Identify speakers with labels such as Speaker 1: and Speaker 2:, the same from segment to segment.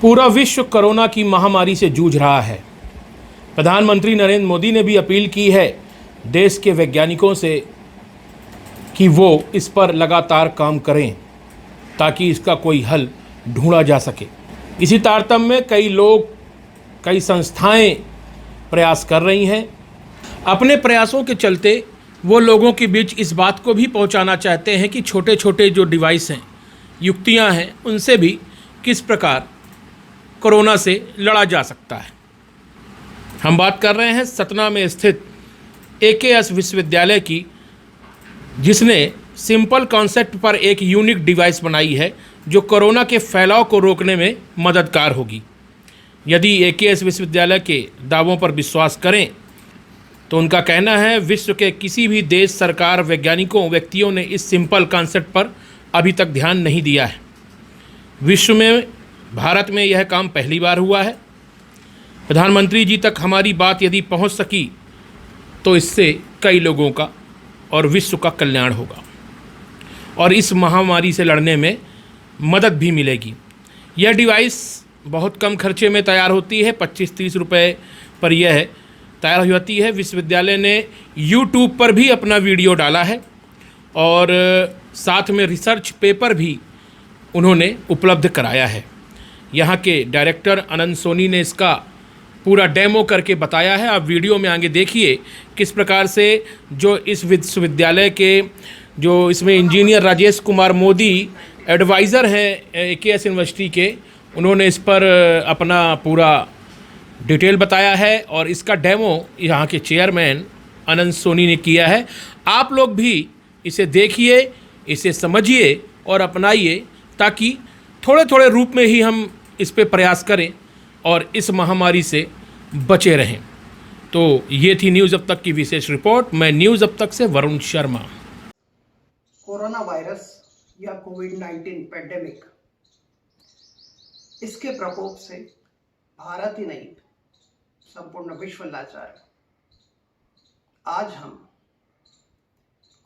Speaker 1: पूरा विश्व कोरोना की महामारी से जूझ रहा है। प्रधानमंत्री नरेंद्र मोदी ने भी अपील की है देश के वैज्ञानिकों से कि वो इस पर लगातार काम करें ताकि इसका कोई हल ढूंढा जा सके। इसी तारतम्य में कई लोग, कई संस्थाएं प्रयास कर रही हैं। अपने प्रयासों के चलते वो लोगों के बीच इस बात को भी पहुंचाना चाहते हैं कि छोटे छोटे जो डिवाइस हैं, युक्तियां हैं, उनसे भी किस प्रकार कोरोना से लड़ा जा सकता है। हम बात कर रहे हैं सतना में स्थित एकेएस विश्वविद्यालय की, जिसने सिंपल कॉन्सेप्ट पर एक यूनिक डिवाइस बनाई है जो कोरोना के फैलाव को रोकने में मददगार होगी। यदि एकेएस विश्वविद्यालय के दावों पर विश्वास करें तो उनका कहना है विश्व के किसी भी देश, सरकार, वैज्ञानिकों, व्यक्तियों ने इस सिंपल कॉन्सेप्ट पर अभी तक ध्यान नहीं दिया है। विश्व में, भारत में यह काम पहली बार हुआ है। प्रधानमंत्री जी तक हमारी बात यदि पहुंच सकी तो इससे कई लोगों का और विश्व का कल्याण होगा और इस महामारी से लड़ने में मदद भी मिलेगी। यह डिवाइस बहुत कम खर्चे में तैयार होती है, 25-30 रुपये पर यह तैयार हो जाती है। विश्वविद्यालय ने YouTube पर भी अपना वीडियो डाला है और साथ में रिसर्च पेपर भी उन्होंने उपलब्ध कराया है। यहाँ के डायरेक्टर अनंत सोनी ने इसका पूरा डेमो करके बताया है। आप वीडियो में आगे देखिए किस प्रकार से जो इस विश्वविद्यालय के जो इसमें इंजीनियर राजेश कुमार मोदी एडवाइज़र हैं एकेएस यूनिवर्सिटी के, उन्होंने इस पर अपना पूरा डिटेल बताया है और इसका डेमो यहाँ के चेयरमैन अनंत सोनी ने किया है। आप लोग भी इसे देखिए, इसे समझिए और अपनाइए ताकि थोड़े थोड़े रूप में ही हम इस पे प्रयास करें और इस महामारी से बचे रहें। तो ये थी न्यूज़ अब तक की विशेष रिपोर्ट। मैं न्यूज़ अब तक से वरुण शर्मा।
Speaker 2: कोरोना वायरस या कोविड-19 पैंडेमिक, इसके प्रकोप से भारत ही नहीं संपूर्ण विश्व लाचार है। आज हम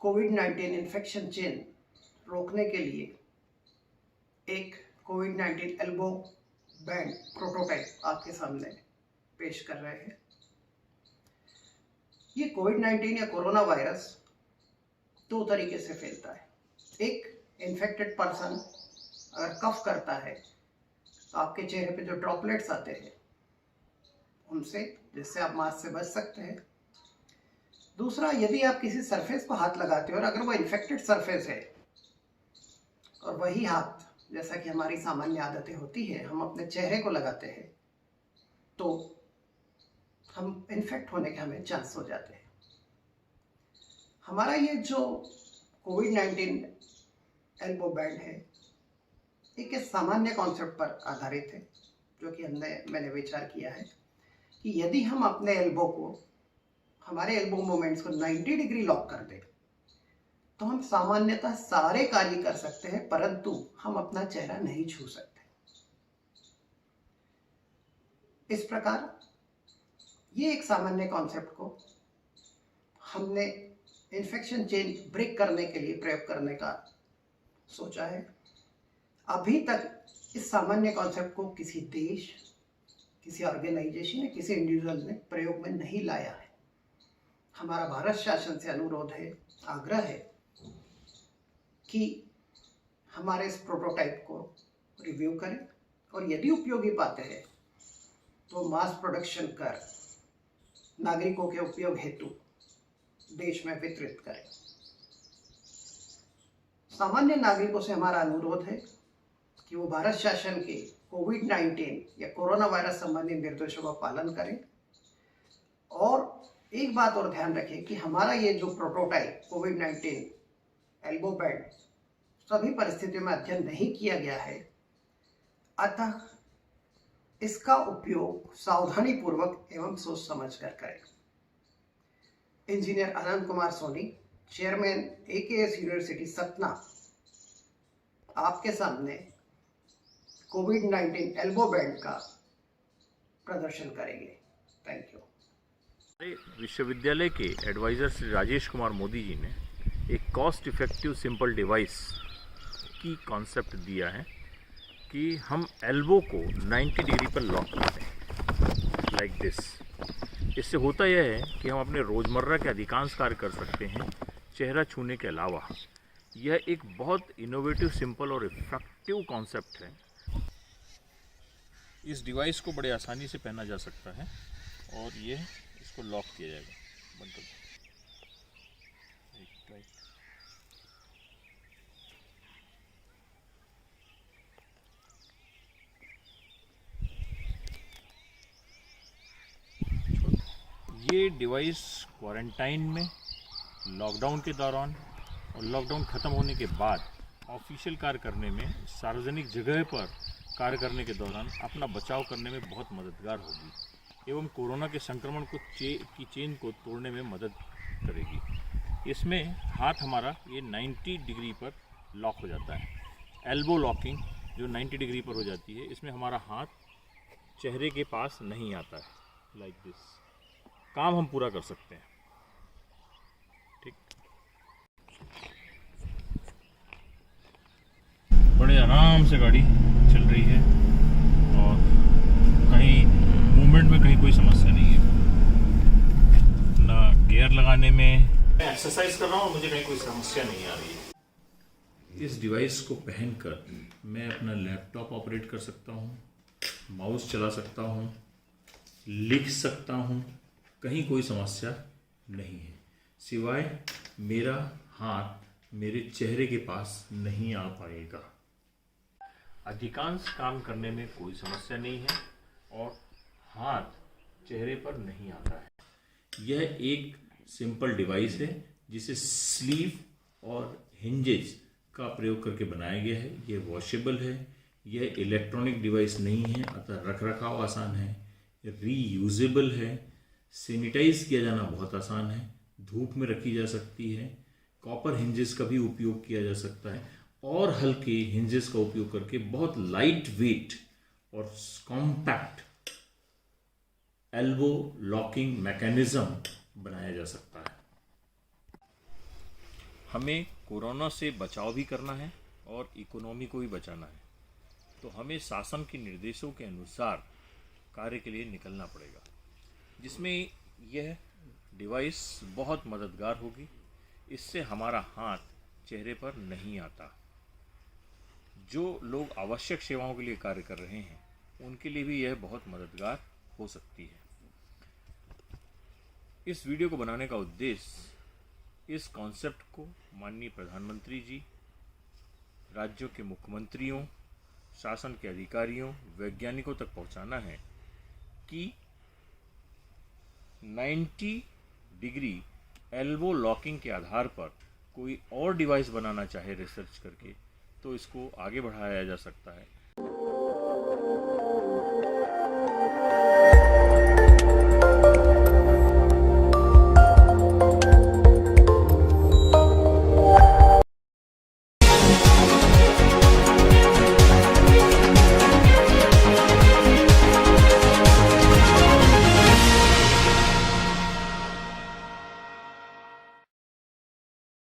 Speaker 2: कोविड-19 इन्फेक्शन चेन रोकने के लिए एक कोविड-19 एल्बो बैंड प्रोटोटाइप आपके सामने पेश कर रहे हैं। ये कोविड-19 या कोरोना वायरस दो तरीके से फैलता है। एक, इन्फेक्टेड पर्सन अगर कफ करता है तो आपके चेहरे पे जो ड्रॉपलेट्स आते हैं उनसे, जिससे आप मास्क से बच सकते हैं। दूसरा, यदि आप किसी सरफेस पर हाथ लगाते हो और अगर वो इन्फेक्टेड सरफेस है और वही हाथ, जैसा कि हमारी सामान्य आदतें होती है, हम अपने चेहरे को लगाते हैं तो हम इन्फेक्ट होने के हमें चांस हो जाते हैं। हमारा ये जो कोविड-19 एल्बो बैंड है एक सामान्य कॉन्सेप्ट पर आधारित है, जो कि मैंने विचार किया है कि यदि हम अपने एल्बो को, हमारे एल्बो मूवमेंट्स को 90 डिग्री लॉक कर दें तो हम सामान्यतः सारे कार्य कर सकते हैं, परंतु हम अपना चेहरा नहीं छू सकते। इस प्रकार ये एक सामान्य कॉन्सेप्ट को हमने इन्फेक्शन चेन ब्रेक करने के लिए प्रयोग करने का सोचा है। अभी तक इस सामान्य कॉन्सेप्ट को किसी देश, किसी ऑर्गेनाइजेशन या किसी इंडिविजुअल ने प्रयोग में नहीं लाया है। हमारा भारत शासन से अनुरोध है, आग्रह है कि हमारे इस प्रोटोटाइप को रिव्यू करें और यदि उपयोगी पाते हैं तो मास प्रोडक्शन कर नागरिकों के उपयोग हेतु देश में वितरित करें। सामान्य नागरिकों से हमारा अनुरोध है कि वो भारत शासन के कोविड-19 या कोरोना वायरस संबंधी निर्देशों का पालन करें। और एक बात और ध्यान रखें कि हमारा ये जो प्रोटोटाइप कोविड-19 एल्बो बैंड सभी परिस्थितियों में अध्ययन नहीं किया गया है, अतः इसका उपयोग सावधानी पूर्वक एवं सोच समझ कर करें। Engineer Anant Kumar Soni, chairman AKS university Satna, आपके सामने कोविड-19 एल्बो बैंड का प्रदर्शन करेंगे। Thank you.
Speaker 3: विश्वविद्यालय के एडवाइज़र श्री राजेश कुमार मोदी जी ने एक कॉस्ट इफ़ेक्टिव सिंपल डिवाइस की कॉन्सेप्ट दिया है कि हम एल्बो को 90 डिग्री पर लॉक करते हैं, लाइक दिस। इससे होता यह है कि हम अपने रोज़मर्रा के अधिकांश कार्य कर सकते हैं चेहरा छूने के अलावा। यह एक बहुत इनोवेटिव, सिंपल और इफेक्टिव कॉन्सेप्ट है। इस डिवाइस को बड़े आसानी से पहना जा सकता है और ये इसको लॉक किया जाएगा। बंद कर दो। ये डिवाइस क्वारंटाइन में, लॉकडाउन के दौरान और लॉकडाउन ख़त्म होने के बाद ऑफिशियल कार्य करने में, सार्वजनिक जगह पर कार्य करने के दौरान अपना बचाव करने में बहुत मददगार होगी एवं कोरोना के संक्रमण की चेन को तोड़ने में मदद करेगी। इसमें हाथ हमारा ये 90 डिग्री पर लॉक हो जाता है। एल्बो लॉकिंग जो 90 डिग्री पर हो जाती है, इसमें हमारा हाथ चेहरे के पास नहीं आता है, लाइक दिस। काम हम पूरा कर सकते हैं। ठीक, बड़े आराम से गाड़ी चल रही है और कहीं मूवमेंट में कहीं कोई समस्या नहीं है, ना गियर लगाने में। मैं एक्सरसाइज कर रहा हूँ, मुझे कहीं कोई समस्या नहीं आ रही है।
Speaker 4: इस डिवाइस को पहनकर मैं अपना लैपटॉप ऑपरेट कर सकता हूँ, माउस चला सकता हूँ, लिख सकता हूँ, कहीं कोई समस्या नहीं है। सिवाय मेरा हाथ मेरे चेहरे के पास नहीं आ पाएगा।
Speaker 3: अधिकांश काम करने में कोई समस्या नहीं है और हाथ चेहरे पर नहीं आता है।
Speaker 4: यह एक सिंपल डिवाइस है जिसे स्लीव और हिंजेस का प्रयोग करके बनाया गया है। यह वॉशेबल है, यह इलेक्ट्रॉनिक डिवाइस नहीं है, अतः रखरखाव आसान है, रीयूजेबल है, सैनिटाइज किया जाना बहुत आसान है, धूप में रखी जा सकती है, कॉपर हिंजेस का भी उपयोग किया जा सकता है और हल्के हिंजेस का उपयोग करके बहुत लाइट वेट और कॉम्पैक्ट एल्बो लॉकिंग मैकेनिज्म बनाया जा सकता है।
Speaker 3: हमें कोरोना से बचाव भी करना है और इकोनॉमी को भी बचाना है, तो हमें शासन के निर्देशों के अनुसार कार्य के लिए निकलना पड़ेगा, जिसमें यह डिवाइस बहुत मददगार होगी। इससे हमारा हाथ चेहरे पर नहीं आता। जो लोग आवश्यक सेवाओं के लिए कार्य कर रहे हैं, उनके लिए भी यह बहुत मददगार हो सकती है। इस वीडियो को बनाने का उद्देश्य इस कॉन्सेप्ट को माननीय प्रधानमंत्री जी, राज्यों के मुख्यमंत्रियों, शासन के अधिकारियों, वैज्ञानिकों तक पहुंचाना है कि 90 डिग्री एल्बो लॉकिंग के आधार पर कोई और डिवाइस बनाना चाहे रिसर्च करके, तो इसको आगे बढ़ाया जा सकता है।